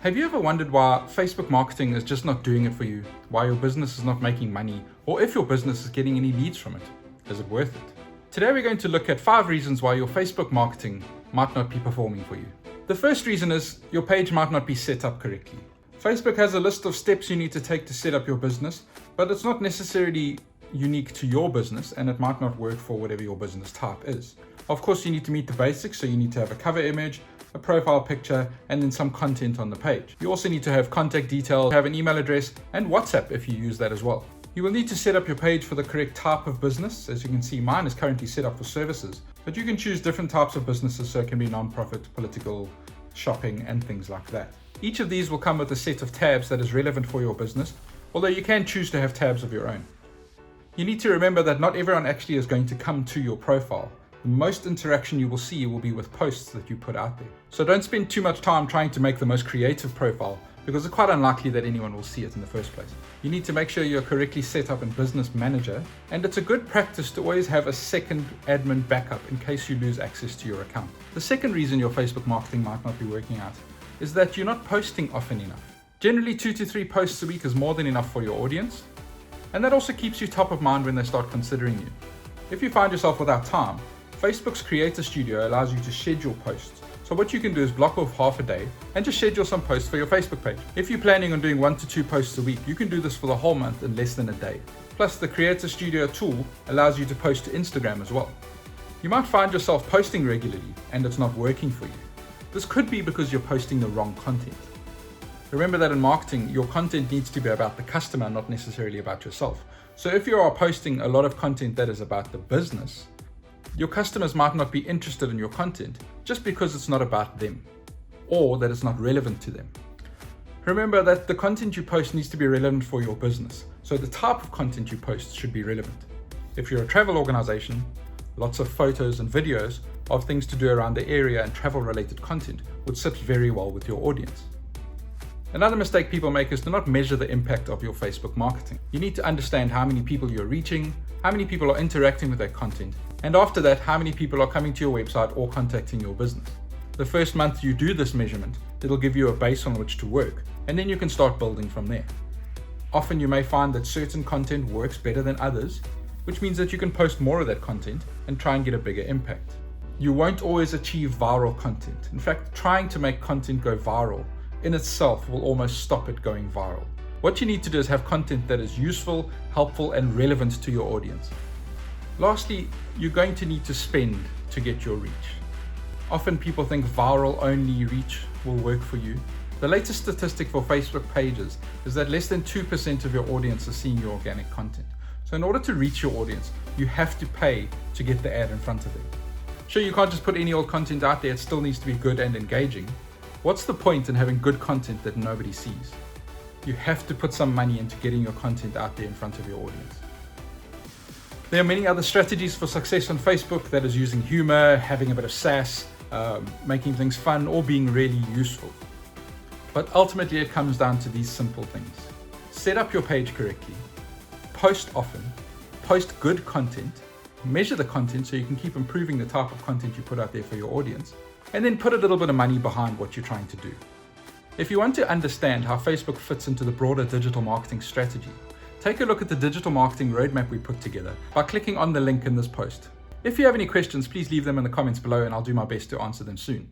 Have you ever wondered why Facebook marketing is just not doing it for you? Why your business is not making money? Or if your business is getting any leads from it? Is it worth it? Today we're going to look at 5 reasons why your Facebook marketing might not be performing for you. The first reason is your page might not be set up correctly. Facebook has a list of steps you need to take to set up your business, but it's not necessarily unique to your business and it might not work for whatever your business type is. Of course, you need to meet the basics, so you need to have a cover image, a profile picture, and then some content on the page. You also need to have contact details, have an email address, and WhatsApp if you use that as well. You will need to set up your page for the correct type of business. As you can see, mine is currently set up for services, but you can choose different types of businesses, so it can be non-profit, political, shopping, and things like that. Each of these will come with a set of tabs that is relevant for your business, although you can choose to have tabs of your own. You need to remember that not everyone actually is going to come to your profile. The most interaction you will see will be with posts that you put out there. So don't spend too much time trying to make the most creative profile, because it's quite unlikely that anyone will see it in the first place. You need to make sure you're correctly set up in Business Manager, and it's a good practice to always have a second admin backup in case you lose access to your account. The second reason your Facebook marketing might not be working out is that you're not posting often enough. Generally 2 to 3 posts a week is more than enough for your audience, and that also keeps you top of mind when they start considering you. If you find yourself without time, Facebook's Creator Studio allows you to schedule posts. So what you can do is block off half a day and just schedule some posts for your Facebook page. If you're planning on doing 1 to 2 posts a week, you can do this for the whole month in less than a day. Plus, the Creator Studio tool allows you to post to Instagram as well. You might find yourself posting regularly and it's not working for you. This could be because you're posting the wrong content. Remember that in marketing, your content needs to be about the customer, not necessarily about yourself. So if you are posting a lot of content that is about the business, your customers might not be interested in your content just because it's not about them or that it's not relevant to them. Remember that the content you post needs to be relevant for your business. So the type of content you post should be relevant. If you're a travel organization, lots of photos and videos of things to do around the area and travel related content would sit very well with your audience. Another mistake people make is to not measure the impact of your Facebook marketing. You need to understand how many people you're reaching, how many people are interacting with that content, and after that, how many people are coming to your website or contacting your business. The first month you do this measurement, it'll give you a base on which to work, and then you can start building from there. Often you may find that certain content works better than others, which means that you can post more of that content and try and get a bigger impact. You won't always achieve viral content. In fact, trying to make content go viral in itself will almost stop it going viral. What you need to do is have content that is useful, helpful, and relevant to your audience. Lastly, you're going to need to spend to get your reach. Often people think viral only reach will work for you. The latest statistic for Facebook pages is that less than 2% of your audience is seeing your organic content. So in order to reach your audience, you have to pay to get the ad in front of them. Sure, you can't just put any old content out there, it still needs to be good and engaging. What's the point in having good content that nobody sees? You have to put some money into getting your content out there in front of your audience. There are many other strategies for success on Facebook, that is using humor, having a bit of sass, making things fun, or being really useful. But ultimately it comes down to these simple things. Set up your page correctly, post often, post good content, measure the content so you can keep improving the type of content you put out there for your audience, and then put a little bit of money behind what you're trying to do. If you want to understand how Facebook fits into the broader digital marketing strategy, take a look at the digital marketing roadmap we put together by clicking on the link in this post. If you have any questions, please leave them in the comments below and I'll do my best to answer them soon.